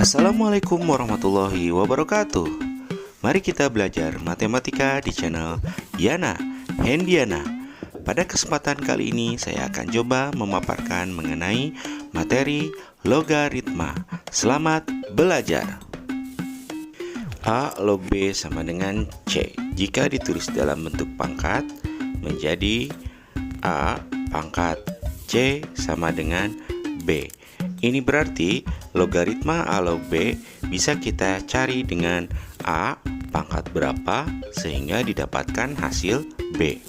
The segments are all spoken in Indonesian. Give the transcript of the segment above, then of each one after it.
Assalamualaikum warahmatullahi wabarakatuh. Mari kita belajar matematika di channel Yana Hendiana. Pada kesempatan kali ini saya akan coba memaparkan mengenai materi logaritma. Selamat belajar. A log B sama dengan C. Jika ditulis dalam bentuk pangkat menjadi A pangkat C sama dengan B. Ini berarti logaritma A log B bisa kita cari dengan A pangkat berapa sehingga didapatkan hasil B.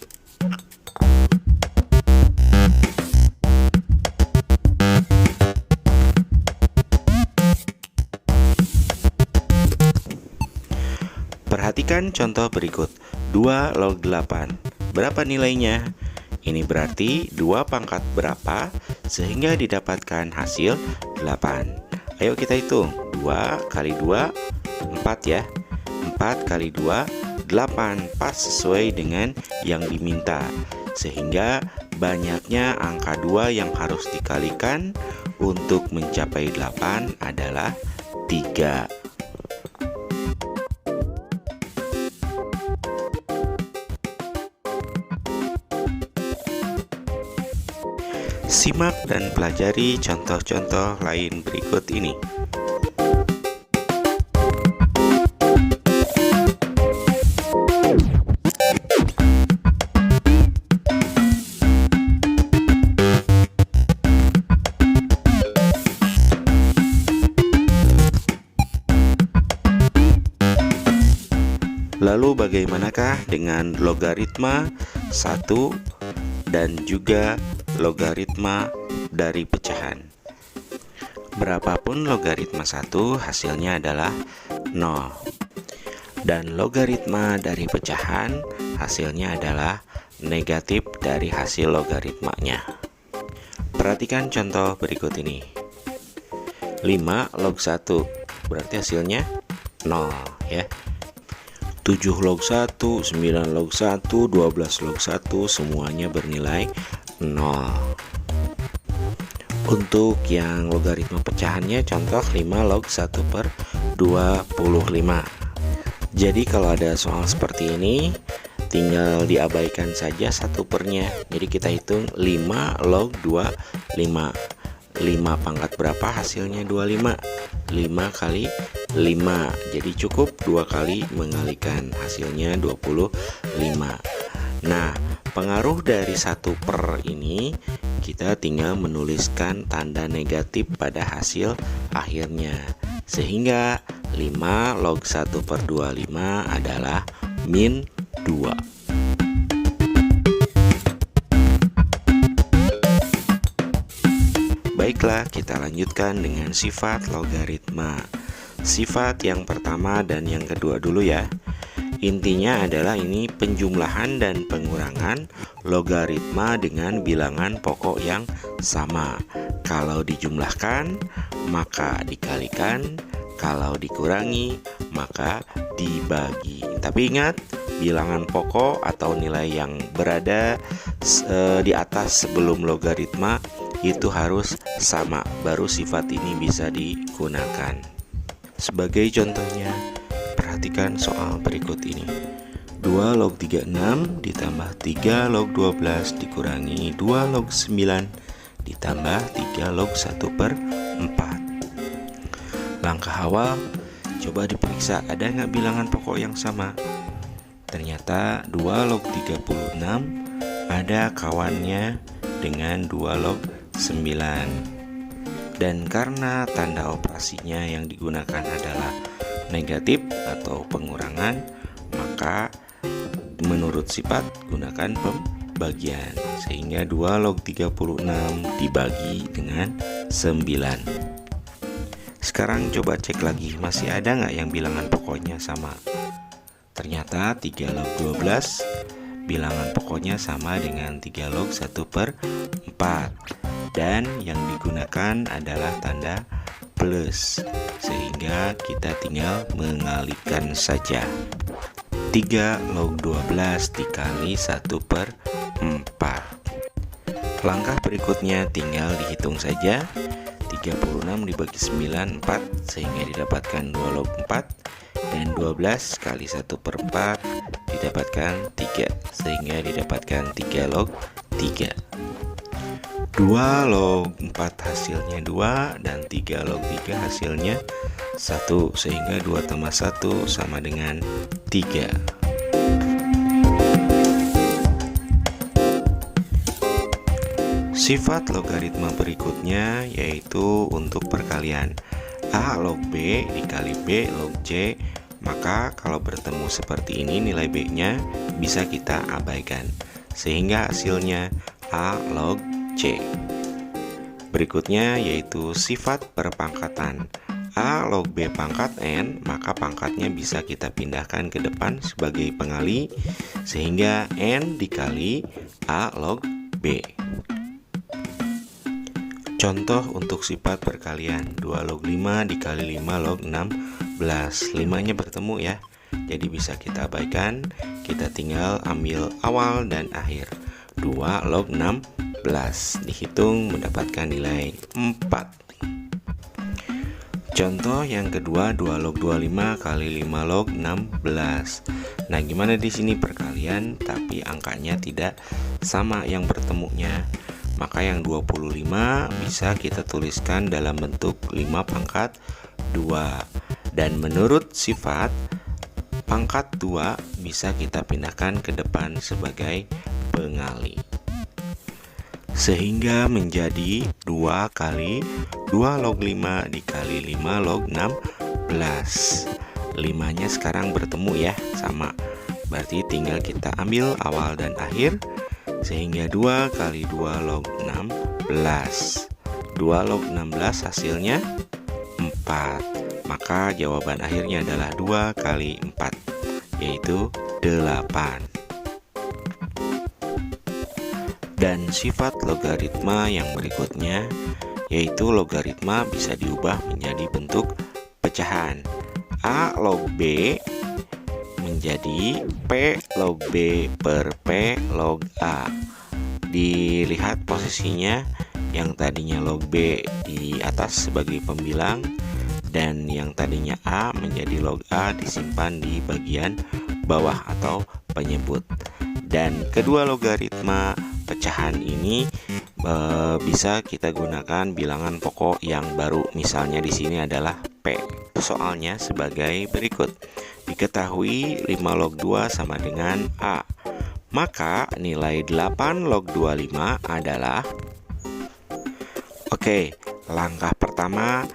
Perhatikan contoh berikut. 2 log 8. Berapa nilainya? Ini berarti 2 pangkat berapa sehingga didapatkan hasil 8. Ayo kita hitung. 2 kali 2 4 ya. 4 kali 2 8. Pas sesuai dengan yang diminta. Sehingga banyaknya angka 2 yang harus dikalikan untuk mencapai 8 adalah 3. Simak dan pelajari contoh-contoh lain berikut ini. Lalu bagaimanakah dengan logaritma 1 dan juga logaritma dari pecahan? Berapapun logaritma 1 hasilnya adalah 0. Dan logaritma dari pecahan hasilnya adalah negatif dari hasil logaritmanya. Perhatikan contoh berikut ini. 5 log 1 berarti hasilnya 0 ya. 7 log 1, 9 log 1, 12 log 1 semuanya bernilai 0. Untuk yang logaritma pecahannya contoh 5 log 1 per 25. Jadi kalau ada soal seperti ini tinggal diabaikan saja 1 pernya. Jadi kita hitung 5 log 25. 5 pangkat berapa hasilnya 25? 5 kali 5. Jadi cukup 2 kali mengalikan hasilnya 25. Nah, pengaruh dari 1 per ini kita tinggal menuliskan tanda negatif pada hasil akhirnya. Sehingga 5 log 1 per 25 adalah min 2. Baiklah, kita lanjutkan dengan sifat logaritma. Sifat yang pertama dan yang kedua dulu ya. Intinya adalah ini penjumlahan dan pengurangan logaritma dengan bilangan pokok yang sama. Kalau dijumlahkan, maka dikalikan. Kalau dikurangi, maka dibagi. Tapi ingat, bilangan pokok atau nilai yang berada di atas sebelum logaritma itu harus sama, baru sifat ini bisa digunakan. Sebagai contohnya, perhatikan soal berikut ini. 2 log 36 ditambah 3 log 12 dikurangi 2 log 9 ditambah 3 log 1 per 4. Langkah awal, coba diperiksa ada nggak bilangan pokok yang sama. Ternyata 2 log 36 ada kawannya dengan 2 log 9. Dan karena tanda operasinya yang digunakan adalah negatif atau pengurangan, maka menurut sifat gunakan pembagian. Sehingga 2 log 36 dibagi dengan 9. Sekarang coba cek lagi, masih ada nggak yang bilangan pokoknya sama? Ternyata 3 log 12 bilangan pokoknya sama dengan 3 log 1 per 4. Dan yang digunakan adalah tanda plus, sehingga kita tinggal mengalihkan saja. 3 log 12 dikali 1 per 4. Langkah berikutnya tinggal dihitung saja. 36 dibagi 9 4, sehingga didapatkan 2 log 4. Dan 12 kali 1/4 didapatkan 3, sehingga didapatkan 3 log 3. 2 log 4 hasilnya 2, dan 3 log 3 hasilnya 1, sehingga 2 tambah 1 sama dengan 3. Sifat logaritma berikutnya yaitu untuk perkalian A log B dikali B log C. Maka kalau bertemu seperti ini, nilai B-nya bisa kita abaikan, sehingga hasilnya A log C. Berikutnya yaitu sifat perpangkatan A log B pangkat N, maka pangkatnya bisa kita pindahkan ke depan sebagai pengali, sehingga N dikali A log B. Contoh untuk sifat perkalian 2 log 5 dikali 5 log 16. 5-nya bertemu ya, jadi bisa kita abaikan. Kita tinggal ambil awal dan akhir. 2 log 16 dihitung mendapatkan nilai 4. Contoh yang kedua 2 log 25 kali 5 log 16. Nah, gimana di sini perkalian tapi angkanya tidak sama yang bertemunya? Maka yang 25 bisa kita tuliskan dalam bentuk 5 pangkat 2. Dan menurut sifat, pangkat 2 bisa kita pindahkan ke depan sebagai pengali, sehingga menjadi 2 kali 2 log 5 dikali 5 log 16. 5-nya sekarang bertemu ya, sama. Berarti tinggal kita ambil awal dan akhir, sehingga 2 kali 2 log 16. 2 log 16 hasilnya 4. Maka jawaban akhirnya adalah 2 kali 4, yaitu 8. Dan sifat logaritma yang berikutnya yaitu logaritma bisa diubah menjadi bentuk pecahan. A log B menjadi P log B per P log A. Dilihat posisinya, yang tadinya log B di atas sebagai pembilang, dan yang tadinya A menjadi log A disimpan di bagian bawah atau penyebut. Dan kedua logaritma pecahan ini bisa kita gunakan bilangan pokok yang baru. Misalnya di sini adalah P. Soalnya sebagai berikut. Diketahui 5 log 2 sama dengan A. Maka nilai 8 log 25 adalah... Oke, langkah pertama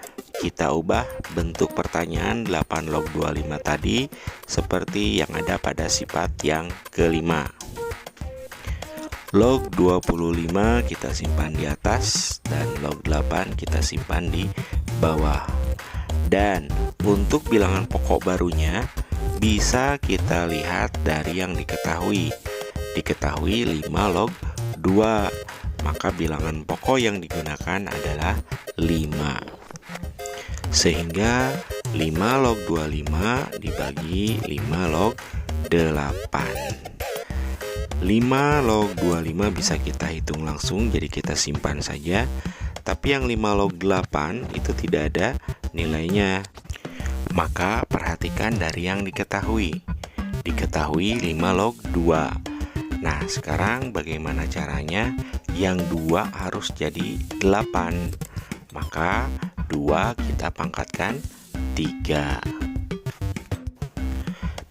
kita ubah bentuk pertanyaan 8 log 25 tadi seperti yang ada pada sifat yang kelima. Log 25 kita simpan di atas dan log 8 kita simpan di bawah. Dan untuk bilangan pokok barunya bisa kita lihat dari yang diketahui. Diketahui 5 log 2, maka bilangan pokok yang digunakan adalah 5. Sehingga 5 log 25 dibagi 5 log 8. 5 log 25 bisa kita hitung langsung, jadi kita simpan saja. Tapi yang 5 log 8 itu tidak ada nilainya. Maka perhatikan dari yang diketahui. Diketahui 5 log 2. Nah, sekarang bagaimana caranya? Yang 2 harus jadi 8. Maka 2 kita pangkatkan 3.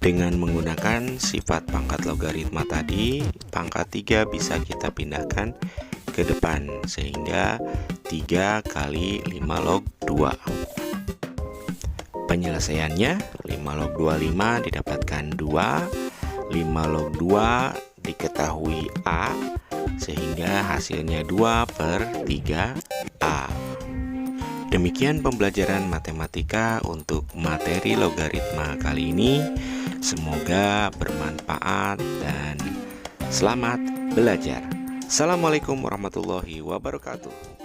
Dengan menggunakan sifat pangkat logaritma tadi, pangkat 3 bisa kita pindahkan ke depan, sehingga 3 kali 5 log 2. Penyelesaiannya 5 log 25 didapatkan 2, 5 log 2 diketahui A, sehingga hasilnya 2 per 3A. Demikian pembelajaran matematika untuk materi logaritma kali ini. Semoga bermanfaat dan selamat belajar. Assalamualaikum warahmatullahi wabarakatuh.